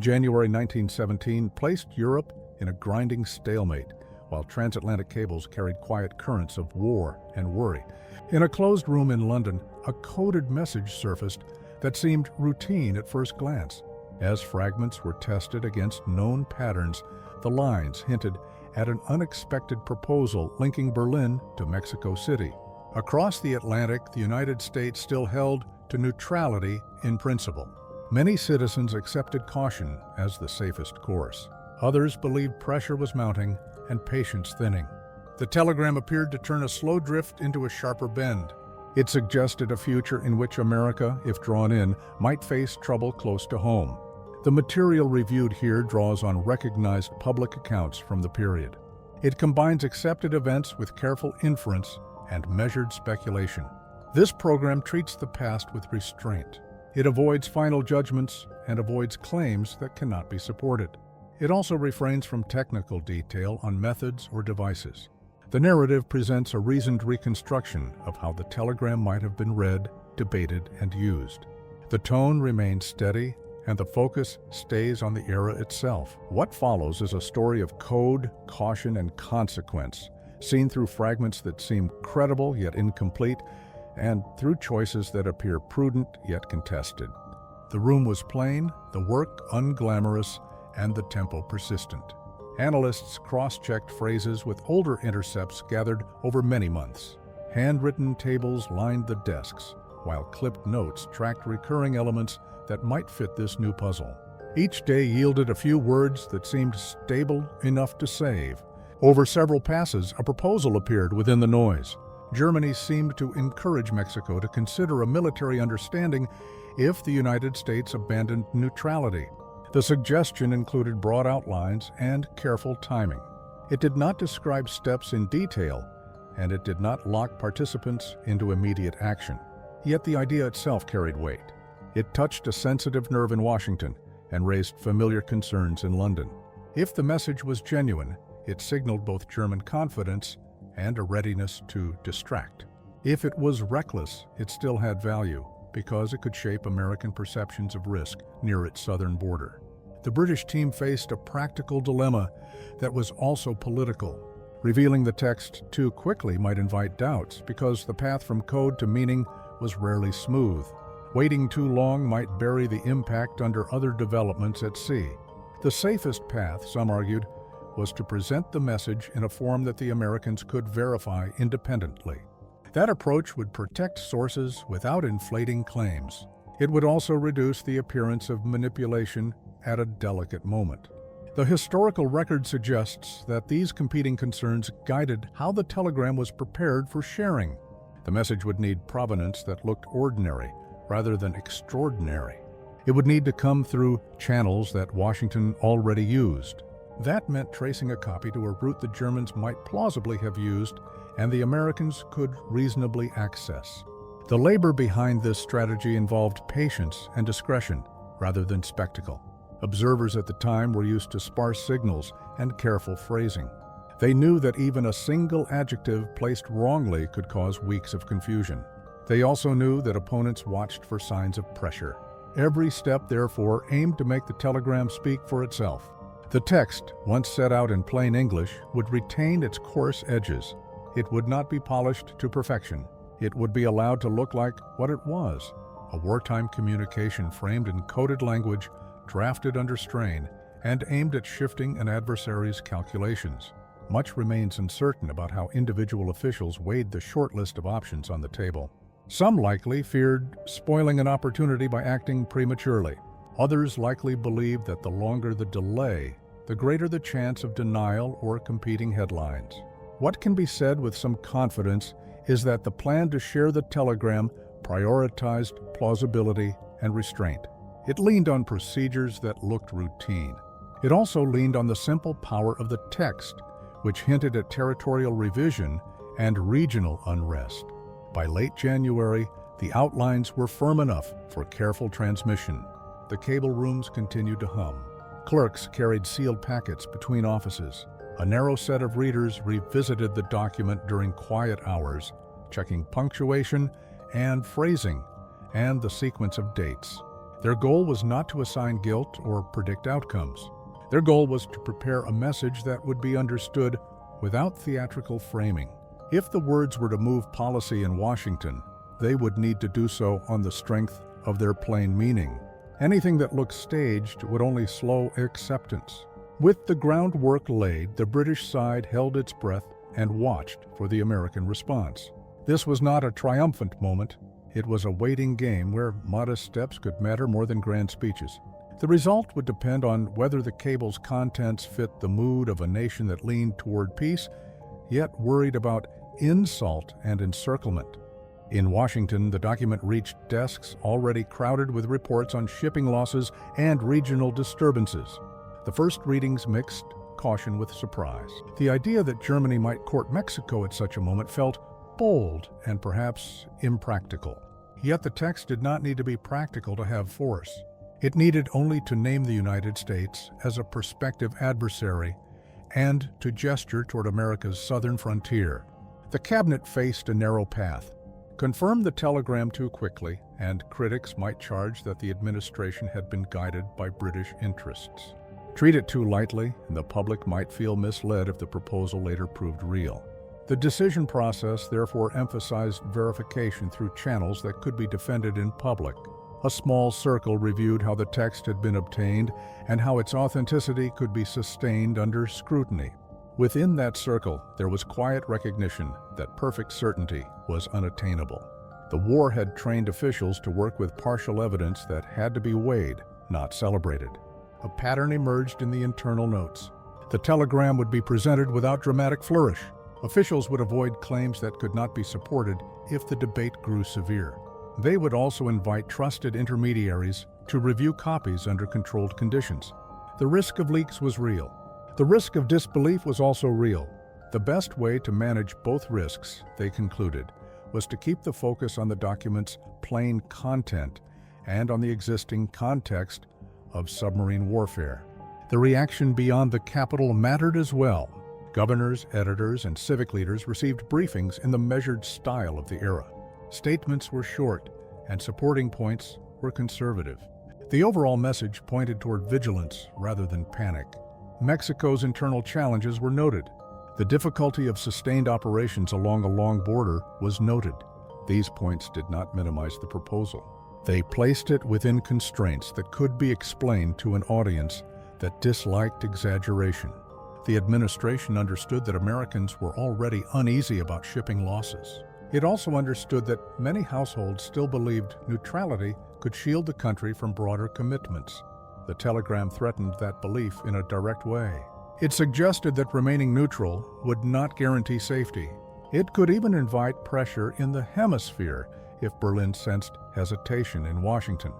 January 1917 placed Europe in a grinding stalemate, while transatlantic cables carried quiet currents of war and worry. In a closed room in London, a coded message surfaced that seemed routine at first glance. As fragments were tested against known patterns, the lines hinted at an unexpected proposal linking Berlin to Mexico City. Across the Atlantic, the United States still held to neutrality in principle. Many citizens accepted caution as the safest course. Others believed pressure was mounting and patience thinning. The telegram appeared to turn a slow drift into a sharper bend. It suggested a future in which America, if drawn in, might face trouble close to home. The material reviewed here draws on recognized public accounts from the period. It combines accepted events with careful inference and measured speculation. This program treats the past with restraint. It avoids final judgments and avoids claims that cannot be supported. It also refrains from technical detail on methods or devices. The narrative presents a reasoned reconstruction of how the telegram might have been read, debated, and used. The tone remains steady, and the focus stays on the era itself. What follows is a story of code, caution, and consequence, seen through fragments that seem credible yet incomplete, and through choices that appear prudent yet contested. The room was plain, the work unglamorous, and the tempo persistent. Analysts cross-checked phrases with older intercepts gathered over many months. Handwritten tables lined the desks, while clipped notes tracked recurring elements that might fit this new puzzle. Each day yielded a few words that seemed stable enough to save. Over several passes, a proposal appeared within the noise. Germany seemed to encourage Mexico to consider a military understanding if the United States abandoned neutrality. The suggestion included broad outlines and careful timing. It did not describe steps in detail, and it did not lock participants into immediate action. Yet the idea itself carried weight. It touched a sensitive nerve in Washington and raised familiar concerns in London. If the message was genuine, it signaled both German confidence and a readiness to distract. If it was reckless, it still had value because it could shape American perceptions of risk near its southern border. The British team faced a practical dilemma that was also political. Revealing the text too quickly might invite doubts because the path from code to meaning was rarely smooth. Waiting too long might bury the impact under other developments at sea. The safest path, some argued, was to present the message in a form that the Americans could verify independently. That approach would protect sources without inflating claims. It would also reduce the appearance of manipulation at a delicate moment. The historical record suggests that these competing concerns guided how the telegram was prepared for sharing. The message would need provenance that looked ordinary rather than extraordinary. It would need to come through channels that Washington already used. That meant tracing a copy to a route the Germans might plausibly have used and the Americans could reasonably access. The labor behind this strategy involved patience and discretion rather than spectacle. Observers at the time were used to sparse signals and careful phrasing. They knew that even a single adjective placed wrongly could cause weeks of confusion. They also knew that opponents watched for signs of pressure. Every step, therefore, aimed to make the telegram speak for itself. The text, once set out in plain English, would retain its coarse edges. It would not be polished to perfection. It would be allowed to look like what it was, a wartime communication framed in coded language, drafted under strain, and aimed at shifting an adversary's calculations. Much remains uncertain about how individual officials weighed the short list of options on the table. Some likely feared spoiling an opportunity by acting prematurely. Others likely believed that the longer the delay, the greater the chance of denial or competing headlines. What can be said with some confidence is that the plan to share the telegram prioritized plausibility and restraint. It leaned on procedures that looked routine. It also leaned on the simple power of the text, which hinted at territorial revision and regional unrest. By late January, the outlines were firm enough for careful transmission. The cable rooms continued to hum. Clerks carried sealed packets between offices. A narrow set of readers revisited the document during quiet hours, checking punctuation and phrasing and the sequence of dates. Their goal was not to assign guilt or predict outcomes. Their goal was to prepare a message that would be understood without theatrical framing. If the words were to move policy in Washington, they would need to do so on the strength of their plain meaning. Anything that looked staged would only slow acceptance. With the groundwork laid, the British side held its breath and watched for the American response. This was not a triumphant moment. It was a waiting game where modest steps could matter more than grand speeches. The result would depend on whether the cable's contents fit the mood of a nation that leaned toward peace, yet worried about insult and encirclement. In Washington, the document reached desks already crowded with reports on shipping losses and regional disturbances. The first readings mixed caution with surprise. The idea that Germany might court Mexico at such a moment felt bold and perhaps impractical. Yet the text did not need to be practical to have force. It needed only to name the United States as a prospective adversary and to gesture toward America's southern frontier. The cabinet faced a narrow path. Confirm the telegram too quickly, and critics might charge that the administration had been guided by British interests. Treat it too lightly, and the public might feel misled if the proposal later proved real. The decision process therefore emphasized verification through channels that could be defended in public. A small circle reviewed how the text had been obtained and how its authenticity could be sustained under scrutiny. Within that circle, there was quiet recognition that perfect certainty was unattainable. The war had trained officials to work with partial evidence that had to be weighed, not celebrated. A pattern emerged in the internal notes. The telegram would be presented without dramatic flourish. Officials would avoid claims that could not be supported if the debate grew severe. They would also invite trusted intermediaries to review copies under controlled conditions. The risk of leaks was real. The risk of disbelief was also real. The best way to manage both risks, they concluded, was to keep the focus on the document's plain content and on the existing context of submarine warfare. The reaction beyond the Capitol mattered as well. Governors, editors, and civic leaders received briefings in the measured style of the era. Statements were short, and supporting points were conservative. The overall message pointed toward vigilance rather than panic. Mexico's internal challenges were noted. The difficulty of sustained operations along a long border was noted. These points did not minimize the proposal. They placed it within constraints that could be explained to an audience that disliked exaggeration. The administration understood that Americans were already uneasy about shipping losses. It also understood that many households still believed neutrality could shield the country from broader commitments. The telegram threatened that belief in a direct way. It suggested that remaining neutral would not guarantee safety. It could even invite pressure in the hemisphere if Berlin sensed hesitation in Washington.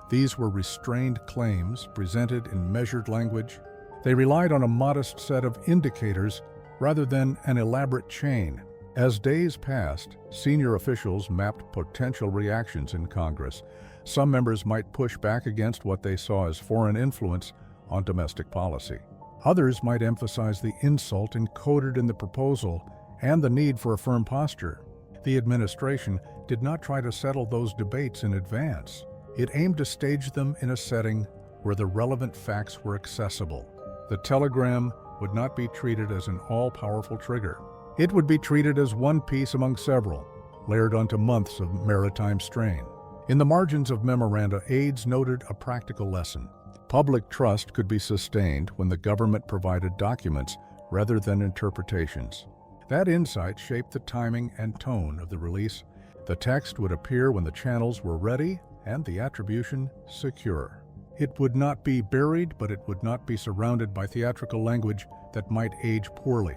These were restrained claims presented in measured language. They relied on a modest set of indicators rather than an elaborate chain. As days passed, senior officials mapped potential reactions in Congress. Some members might push back against what they saw as foreign influence on domestic policy. Others might emphasize the insult encoded in the proposal and the need for a firm posture. The administration did not try to settle those debates in advance. It aimed to stage them in a setting where the relevant facts were accessible. The telegram would not be treated as an all-powerful trigger. It would be treated as one piece among several, layered onto months of maritime strain. In the margins of memoranda, aides noted a practical lesson. Public trust could be sustained when the government provided documents rather than interpretations. That insight shaped the timing and tone of the release. The text would appear when the channels were ready and the attribution secure. It would not be buried, but it would not be surrounded by theatrical language that might age poorly.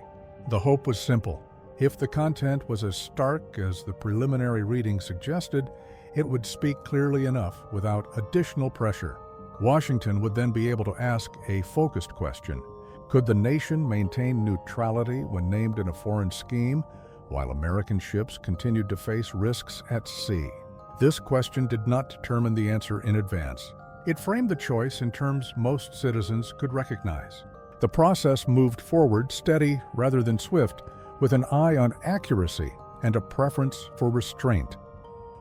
The hope was simple. If the content was as stark as the preliminary reading suggested, it would speak clearly enough without additional pressure. Washington would then be able to ask a focused question. Could the nation maintain neutrality when named in a foreign scheme, while American ships continued to face risks at sea? This question did not determine the answer in advance. It framed the choice in terms most citizens could recognize. The process moved forward steady rather than swift, with an eye on accuracy and a preference for restraint.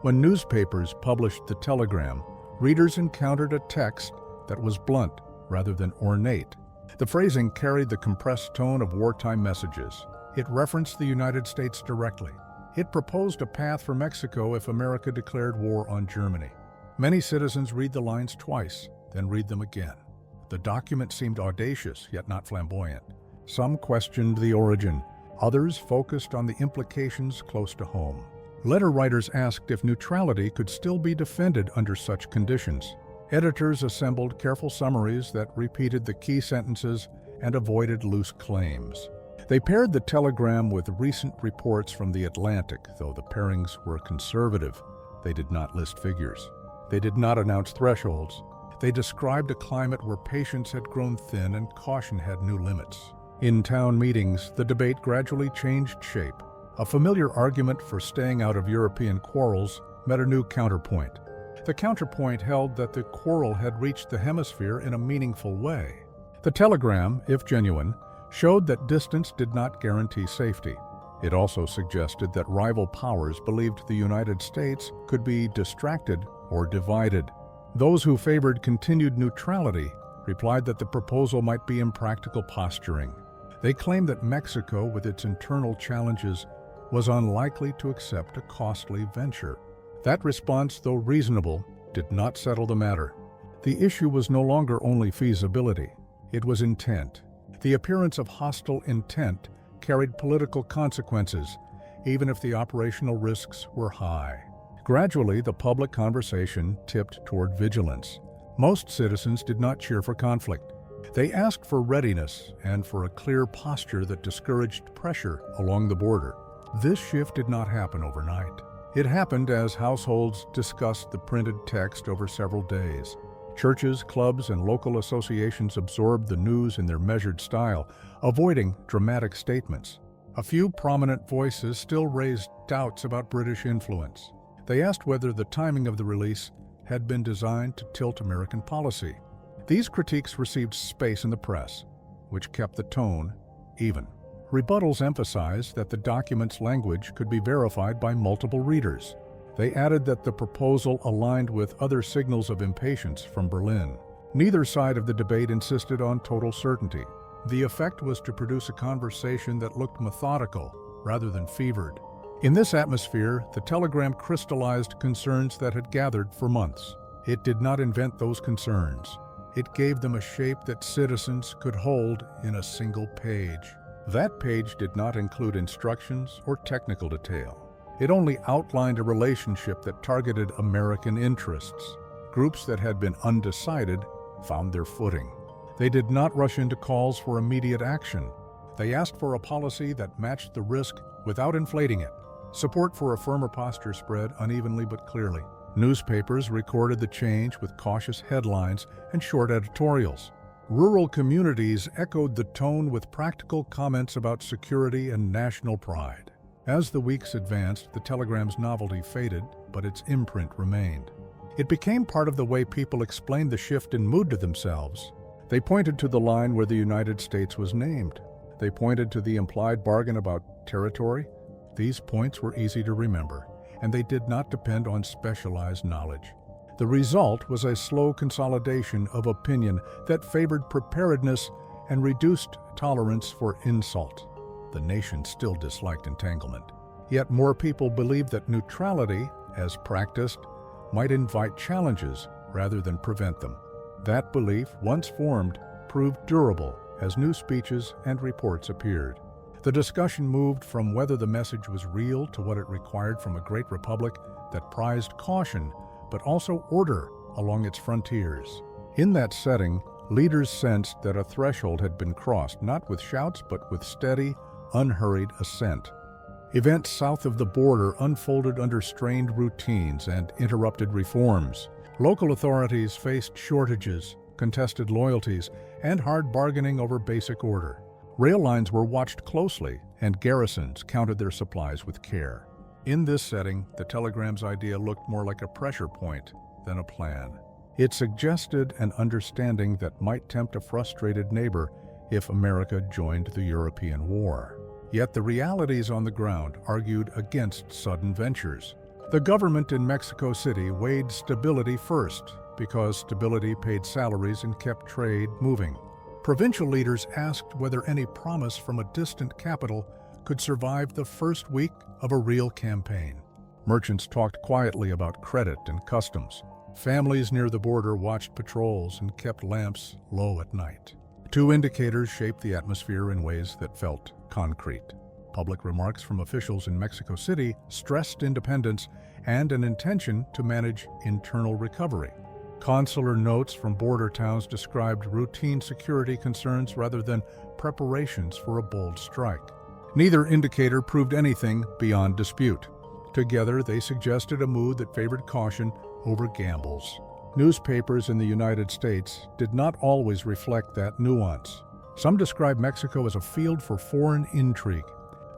When newspapers published the telegram, readers encountered a text that was blunt rather than ornate. The phrasing carried the compressed tone of wartime messages. It referenced the United States directly. It proposed a path for Mexico if America declared war on Germany. Many citizens read the lines twice, then read them again. The document seemed audacious, yet not flamboyant. Some questioned the origin. Others focused on the implications close to home. Letter writers asked if neutrality could still be defended under such conditions. Editors assembled careful summaries that repeated the key sentences and avoided loose claims. They paired the telegram with recent reports from the Atlantic, though the pairings were conservative. They did not list figures. They did not announce thresholds. They described a climate where patience had grown thin and caution had new limits. In town meetings, the debate gradually changed shape. A familiar argument for staying out of European quarrels met a new counterpoint. The counterpoint held that the quarrel had reached the hemisphere in a meaningful way. The telegram, if genuine, showed that distance did not guarantee safety. It also suggested that rival powers believed the United States could be distracted or divided. Those who favored continued neutrality replied that the proposal might be impractical posturing. They claimed that Mexico, with its internal challenges, was unlikely to accept a costly venture. That response, though reasonable, did not settle the matter. The issue was no longer only feasibility, it was intent. The appearance of hostile intent carried political consequences, even if the operational risks were high. Gradually, the public conversation tipped toward vigilance. Most citizens did not cheer for conflict. They asked for readiness and for a clear posture that discouraged pressure along the border. This shift did not happen overnight. It happened as households discussed the printed text over several days. Churches, clubs, and local associations absorbed the news in their measured style, avoiding dramatic statements. A few prominent voices still raised doubts about British influence. They asked whether the timing of the release had been designed to tilt American policy. These critiques received space in the press, which kept the tone even. Rebuttals emphasized that the document's language could be verified by multiple readers. They added that the proposal aligned with other signals of impatience from Berlin. Neither side of the debate insisted on total certainty. The effect was to produce a conversation that looked methodical rather than fevered. In this atmosphere, the telegram crystallized concerns that had gathered for months. It did not invent those concerns. It gave them a shape that citizens could hold in a single page. That page did not include instructions or technical detail. It only outlined a relationship that targeted American interests. Groups that had been undecided found their footing. They did not rush into calls for immediate action. They asked for a policy that matched the risk without inflating it. Support for a firmer posture spread unevenly but clearly. Newspapers recorded the change with cautious headlines and short editorials. Rural communities echoed the tone with practical comments about security and national pride. As the weeks advanced, the telegram's novelty faded, but its imprint remained. It became part of the way people explained the shift in mood to themselves. They pointed to the line where the United States was named. They pointed to the implied bargain about territory. These points were easy to remember, and they did not depend on specialized knowledge. The result was a slow consolidation of opinion that favored preparedness and reduced tolerance for insult. The nation still disliked entanglement. Yet more people believed that neutrality, as practiced, might invite challenges rather than prevent them. That belief, once formed, proved durable as new speeches and reports appeared. The discussion moved from whether the message was real to what it required from a great republic that prized caution but also order along its frontiers. In that setting, leaders sensed that a threshold had been crossed, not with shouts but with steady, unhurried assent. Events south of the border unfolded under strained routines and interrupted reforms. Local authorities faced shortages, contested loyalties, and hard bargaining over basic order. Rail lines were watched closely, and garrisons counted their supplies with care. In this setting, the telegram's idea looked more like a pressure point than a plan. It suggested an understanding that might tempt a frustrated neighbor if America joined the European war. Yet the realities on the ground argued against sudden ventures. The government in Mexico City weighed stability first, because stability paid salaries and kept trade moving. Provincial leaders asked whether any promise from a distant capital could survive the first week of a real campaign. Merchants talked quietly about credit and customs. Families near the border watched patrols and kept lamps low at night. Two indicators shaped the atmosphere in ways that felt concrete. Public remarks from officials in Mexico City stressed independence and an intention to manage internal recovery. Consular notes from border towns described routine security concerns rather than preparations for a bold strike. Neither indicator proved anything beyond dispute. Together, they suggested a mood that favored caution over gambles. Newspapers in the United States did not always reflect that nuance. Some described Mexico as a field for foreign intrigue.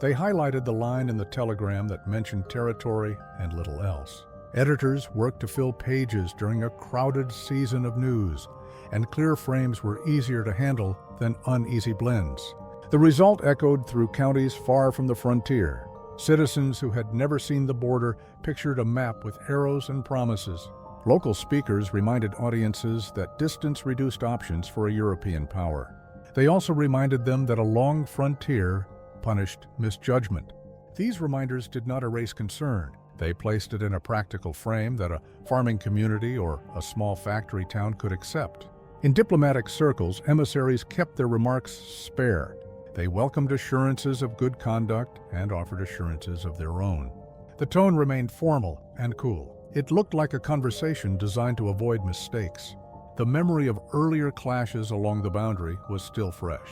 They highlighted the line in the telegram that mentioned territory and little else. Editors worked to fill pages during a crowded season of news, and clear frames were easier to handle than uneasy blends. The result echoed through counties far from the frontier. Citizens who had never seen the border pictured a map with arrows and promises. Local speakers reminded audiences that distance reduced options for a European power. They also reminded them that a long frontier punished misjudgment. These reminders did not erase concern. They placed it in a practical frame that a farming community or a small factory town could accept. In diplomatic circles, emissaries kept their remarks spare. They welcomed assurances of good conduct and offered assurances of their own. The tone remained formal and cool. It looked like a conversation designed to avoid mistakes. The memory of earlier clashes along the boundary was still fresh.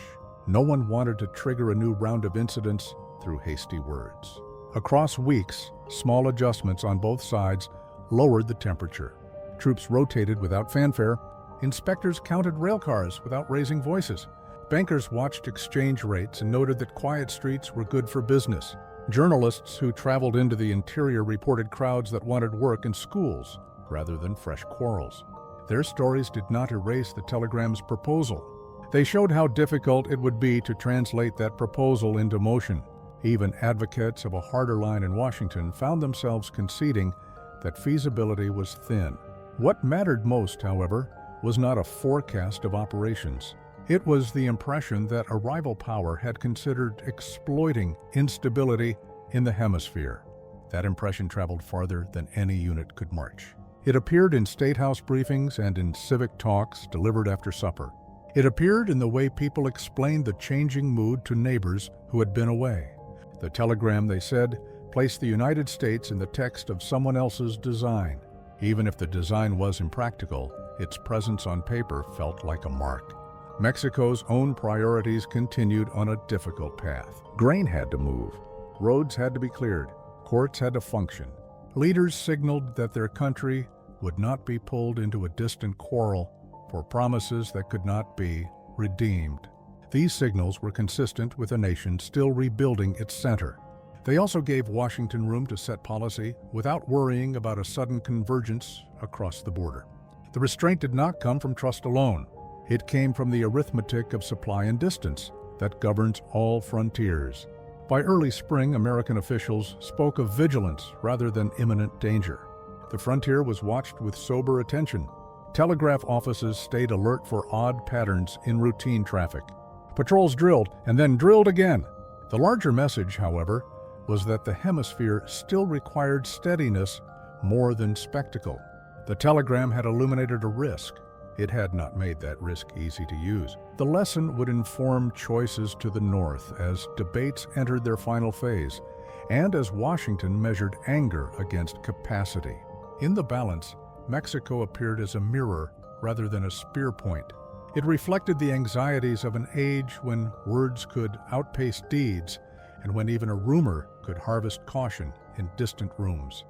No one wanted to trigger a new round of incidents through hasty words. Across weeks, small adjustments on both sides lowered the temperature. Troops rotated without fanfare. Inspectors counted railcars without raising voices. Bankers watched exchange rates and noted that quiet streets were good for business. Journalists who traveled into the interior reported crowds that wanted work in schools rather than fresh quarrels. Their stories did not erase the telegram's proposal. They showed how difficult it would be to translate that proposal into motion. Even advocates of a harder line in Washington found themselves conceding that feasibility was thin. What mattered most, however, was not a forecast of operations. It was the impression that a rival power had considered exploiting instability in the hemisphere. That impression traveled farther than any unit could march. It appeared in State House briefings and in civic talks delivered after supper. It appeared in the way people explained the changing mood to neighbors who had been away. The telegram, they said, placed the United States in the text of someone else's design. Even if the design was impractical, its presence on paper felt like a mark. Mexico's own priorities continued on a difficult path. Grain had to move. Roads had to be cleared. Courts had to function. Leaders signaled that their country would not be pulled into a distant quarrel for promises that could not be redeemed. These signals were consistent with a nation still rebuilding its center. They also gave Washington room to set policy without worrying about a sudden convergence across the border. The restraint did not come from trust alone. It came from the arithmetic of supply and distance that governs all frontiers. By early spring, American officials spoke of vigilance rather than imminent danger. The frontier was watched with sober attention. Telegraph offices stayed alert for odd patterns in routine traffic. Patrols drilled and then drilled again. The larger message, however, was that the hemisphere still required steadiness more than spectacle. The telegram had illuminated a risk. It had not made that risk easy to use. The lesson would inform choices to the north as debates entered their final phase, and as Washington measured anger against capacity. In the balance, Mexico appeared as a mirror rather than a spear point. It reflected the anxieties of an age when words could outpace deeds and when even a rumor could harvest caution in distant rooms.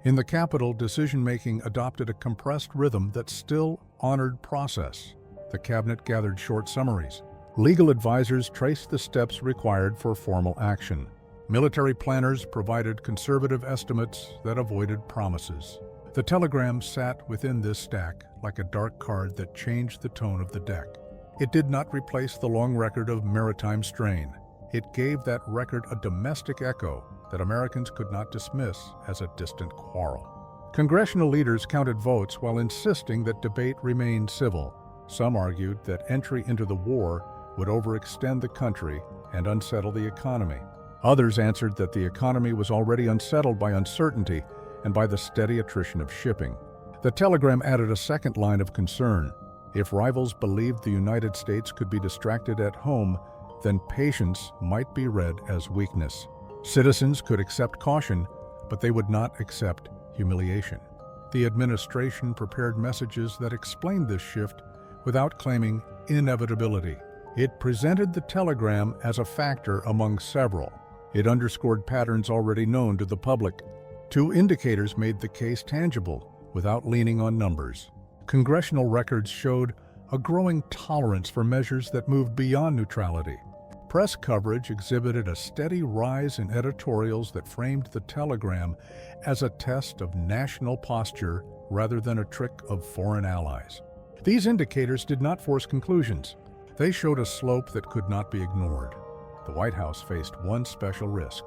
In the capital, decision-making adopted a compressed rhythm that still honored process. The cabinet gathered short summaries. Legal advisors traced the steps required for formal action. Military planners provided conservative estimates that avoided promises. The telegram sat within this stack like a dark card that changed the tone of the deck. It did not replace the long record of maritime strain. It gave that record a domestic echo that Americans could not dismiss as a distant quarrel. Congressional leaders counted votes while insisting that debate remain civil. Some argued that entry into the war would overextend the country and unsettle the economy. Others answered that the economy was already unsettled by uncertainty and by the steady attrition of shipping. The telegram added a second line of concern. If rivals believed the United States could be distracted at home, then patience might be read as weakness. Citizens could accept caution, but they would not accept humiliation. The administration prepared messages that explained this shift without claiming inevitability. It presented the telegram as a factor among several. It underscored patterns already known to the public. Two indicators made the case tangible without leaning on numbers. Congressional records showed a growing tolerance for measures that moved beyond neutrality. Press coverage exhibited a steady rise in editorials that framed the telegram as a test of national posture rather than a trick of foreign allies. These indicators did not force conclusions. They showed a slope that could not be ignored. The White House faced one special risk.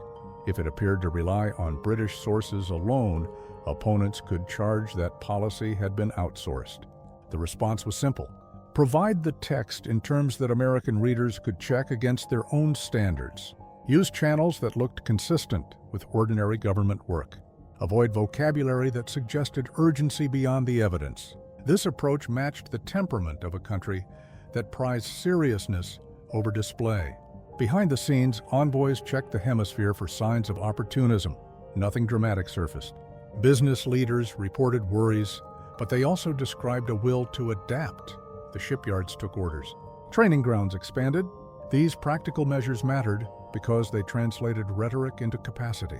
If it appeared to rely on British sources alone, opponents could charge that policy had been outsourced. The response was simple. Provide the text in terms that American readers could check against their own standards. Use channels that looked consistent with ordinary government work. Avoid vocabulary that suggested urgency beyond the evidence. This approach matched the temperament of a country that prized seriousness over display. Behind the scenes, envoys checked the hemisphere for signs of opportunism. Nothing dramatic surfaced. Business leaders reported worries, but they also described a will to adapt. The shipyards took orders. Training grounds expanded. These practical measures mattered because they translated rhetoric into capacity.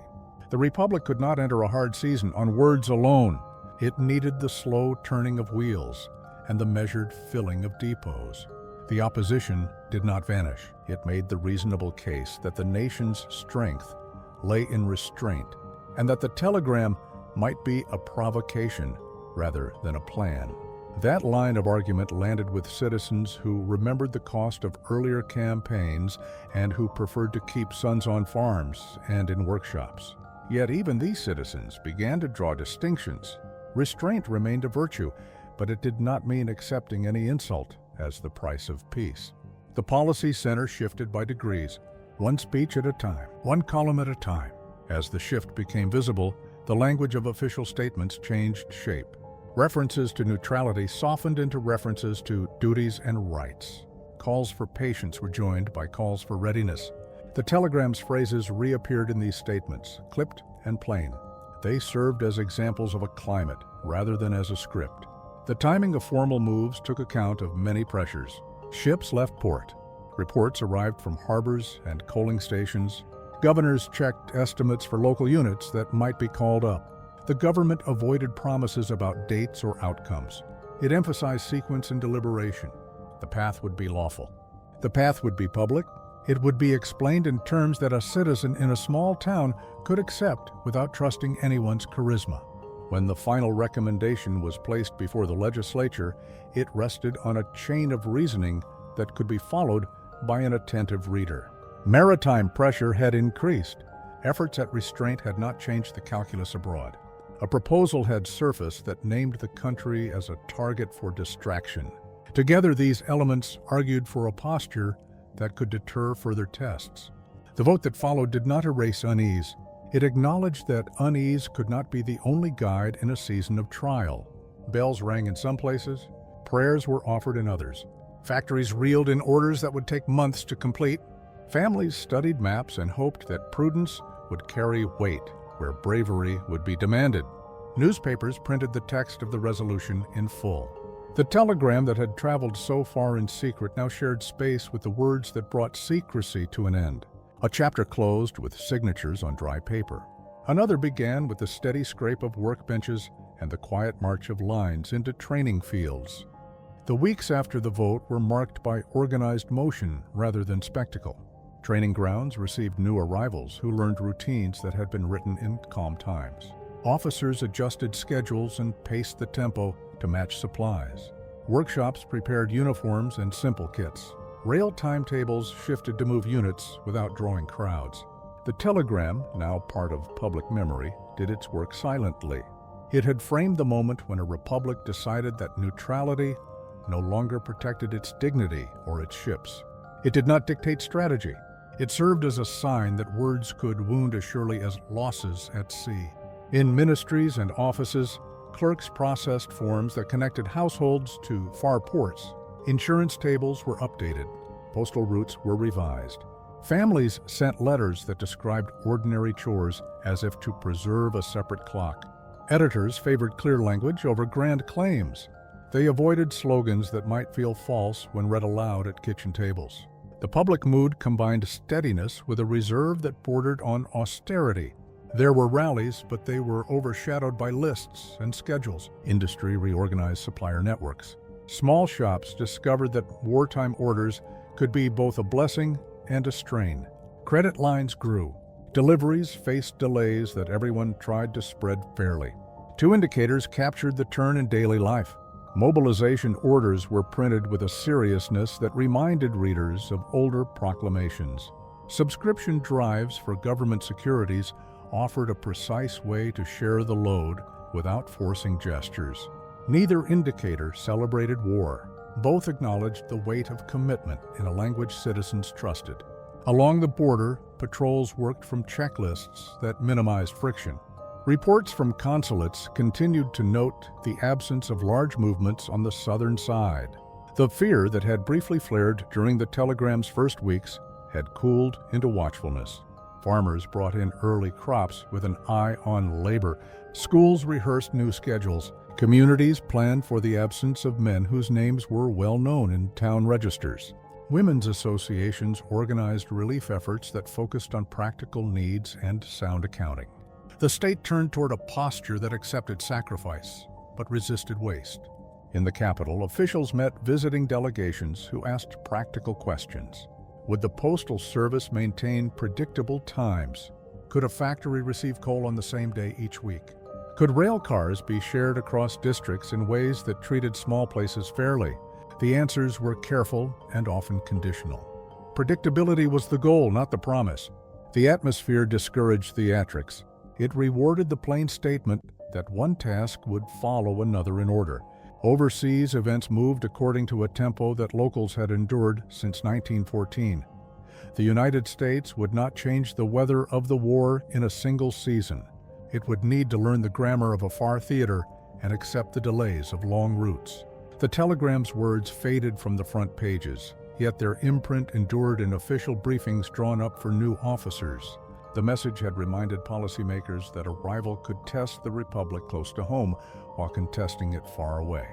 The Republic could not enter a hard season on words alone. It needed the slow turning of wheels and the measured filling of depots. The opposition did not vanish. It made the reasonable case that the nation's strength lay in restraint and that the telegram might be a provocation rather than a plan. That line of argument landed with citizens who remembered the cost of earlier campaigns and who preferred to keep sons on farms and in workshops. Yet even these citizens began to draw distinctions. Restraint remained a virtue, but it did not mean accepting any insult as the price of peace. The policy center shifted by degrees, one speech at a time, one column at a time. As the shift became visible, the language of official statements changed shape. References to neutrality softened into references to duties and rights. Calls for patience were joined by calls for readiness. The telegram's phrases reappeared in these statements, clipped and plain. They served as examples of a climate rather than as a script. The timing of formal moves took account of many pressures. Ships left port. Reports arrived from harbors and coaling stations. Governors checked estimates for local units that might be called up. The government avoided promises about dates or outcomes. It emphasized sequence and deliberation. The path would be lawful. The path would be public. It would be explained in terms that a citizen in a small town could accept without trusting anyone's charisma. When the final recommendation was placed before the legislature, it rested on a chain of reasoning that could be followed by an attentive reader. Maritime pressure had increased. Efforts at restraint had not changed the calculus abroad. A proposal had surfaced that named the country as a target for distraction. Together, these elements argued for a posture that could deter further tests. The vote that followed did not erase unease. It acknowledged that unease could not be the only guide in a season of trial. Bells rang in some places, prayers were offered in others. Factories reeled in orders that would take months to complete. Families studied maps and hoped that prudence would carry weight where bravery would be demanded. Newspapers printed the text of the resolution in full. The telegram that had traveled so far in secret now shared space with the words that brought secrecy to an end. A chapter closed with signatures on dry paper. Another began with the steady scrape of workbenches and the quiet march of lines into training fields. The weeks after the vote were marked by organized motion rather than spectacle. Training grounds received new arrivals who learned routines that had been written in calm times. Officers adjusted schedules and paced the tempo to match supplies. Workshops prepared uniforms and simple kits. Rail timetables shifted to move units without drawing crowds. The telegram, now part of public memory, did its work silently. It had framed the moment when a republic decided that neutrality no longer protected its dignity or its ships. It did not dictate strategy. It served as a sign that words could wound as surely as losses at sea. In ministries and offices, clerks processed forms that connected households to far ports. Insurance tables were updated. Postal routes were revised. Families sent letters that described ordinary chores as if to preserve a separate clock. Editors favored clear language over grand claims. They avoided slogans that might feel false when read aloud at kitchen tables. The public mood combined steadiness with a reserve that bordered on austerity. There were rallies, but they were overshadowed by lists and schedules. Industry reorganized supplier networks. Small shops discovered that wartime orders could be both a blessing and a strain. Credit lines grew. Deliveries faced delays that everyone tried to spread fairly. Two indicators captured the turn in daily life. Mobilization orders were printed with a seriousness that reminded readers of older proclamations. Subscription drives for government securities offered a precise way to share the load without forcing gestures. Neither indicator celebrated war. Both acknowledged the weight of commitment in a language citizens trusted. Along the border, patrols worked from checklists that minimized friction. Reports from consulates continued to note the absence of large movements on the southern side. The fear that had briefly flared during the telegram's first weeks had cooled into watchfulness. Farmers brought in early crops with an eye on labor. Schools rehearsed new schedules. Communities planned for the absence of men whose names were well known in town registers. Women's associations organized relief efforts that focused on practical needs and sound accounting. The state turned toward a posture that accepted sacrifice, but resisted waste. In the capital, officials met visiting delegations who asked practical questions. Would the Postal Service maintain predictable times? Could a factory receive coal on the same day each week? Could rail cars be shared across districts in ways that treated small places fairly? The answers were careful and often conditional. Predictability was the goal, not the promise. The atmosphere discouraged theatrics. It rewarded the plain statement that one task would follow another in order. Overseas, events moved according to a tempo that locals had endured since 1914. The United States would not change the weather of the war in a single season. It would need to learn the grammar of a far theater and accept the delays of long routes. The telegram's words faded from the front pages, yet their imprint endured in official briefings drawn up for new officers. The message had reminded policymakers that a rival could test the republic close to home while contesting it far away.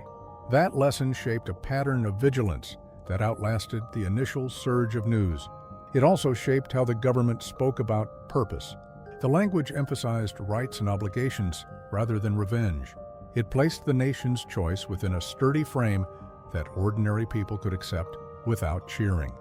That lesson shaped a pattern of vigilance that outlasted the initial surge of news. It also shaped how the government spoke about purpose. The language emphasized rights and obligations rather than revenge. It placed the nation's choice within a sturdy frame that ordinary people could accept without cheering.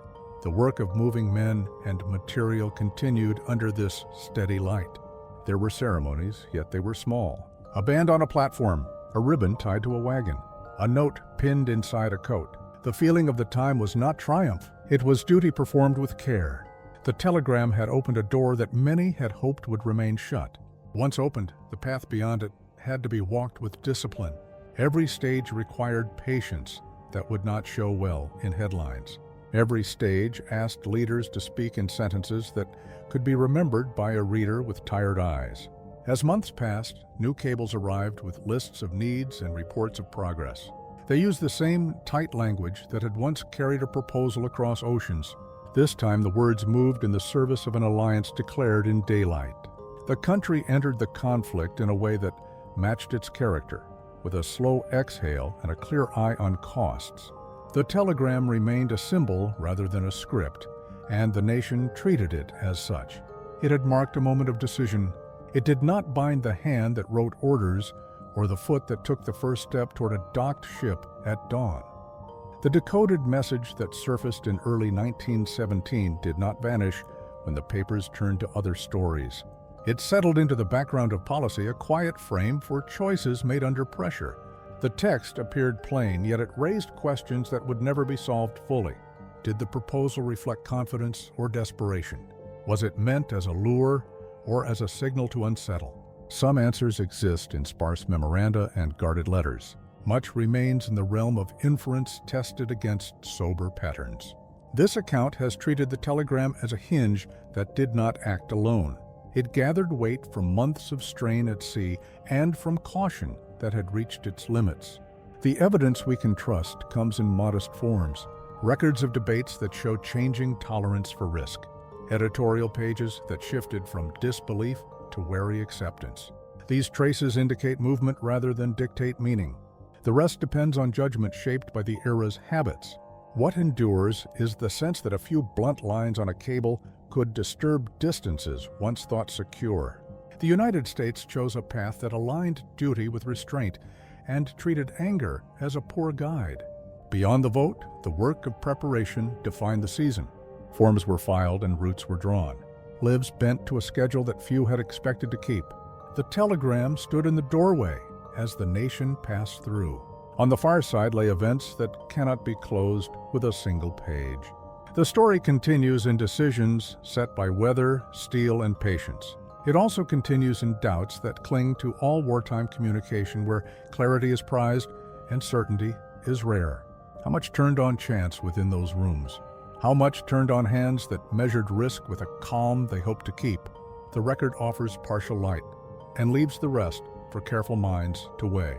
The work of moving men and material continued under this steady light. There were ceremonies, yet they were small. A band on a platform, a ribbon tied to a wagon, a note pinned inside a coat. The feeling of the time was not triumph. It was duty performed with care. The telegram had opened a door that many had hoped would remain shut. Once opened, the path beyond it had to be walked with discipline. Every stage required patience that would not show well in headlines. Every stage asked leaders to speak in sentences that could be remembered by a reader with tired eyes. As months passed, new cables arrived with lists of needs and reports of progress. They used the same tight language that had once carried a proposal across oceans. This time the words moved in the service of an alliance declared in daylight. The country entered the conflict in a way that matched its character, with a slow exhale and a clear eye on costs. The telegram remained a symbol rather than a script, and the nation treated it as such. It had marked a moment of decision. It did not bind the hand that wrote orders or the foot that took the first step toward a docked ship at dawn. The decoded message that surfaced in early 1917 did not vanish when the papers turned to other stories. It settled into the background of policy, a quiet frame for choices made under pressure. The text appeared plain, yet it raised questions that would never be solved fully. Did the proposal reflect confidence or desperation? Was it meant as a lure or as a signal to unsettle? Some answers exist in sparse memoranda and guarded letters. Much remains in the realm of inference tested against sober patterns. This account has treated the telegram as a hinge that did not act alone. It gathered weight from months of strain at sea and from caution that had reached its limits. The evidence we can trust comes in modest forms, records of debates that show changing tolerance for risk, editorial pages that shifted from disbelief to wary acceptance. These traces indicate movement rather than dictate meaning. The rest depends on judgment shaped by the era's habits. What endures is the sense that a few blunt lines on a cable could disturb distances once thought secure. The United States chose a path that aligned duty with restraint and treated anger as a poor guide. Beyond the vote, the work of preparation defined the season. Forms were filed and routes were drawn. Lives bent to a schedule that few had expected to keep. The telegram stood in the doorway as the nation passed through. On the far side lay events that cannot be closed with a single page. The story continues in decisions set by weather, steel, and patience. It also continues in doubts that cling to all wartime communication where clarity is prized and certainty is rare. How much turned on chance within those rooms? How much turned on hands that measured risk with a calm they hoped to keep? The record offers partial light and leaves the rest for careful minds to weigh.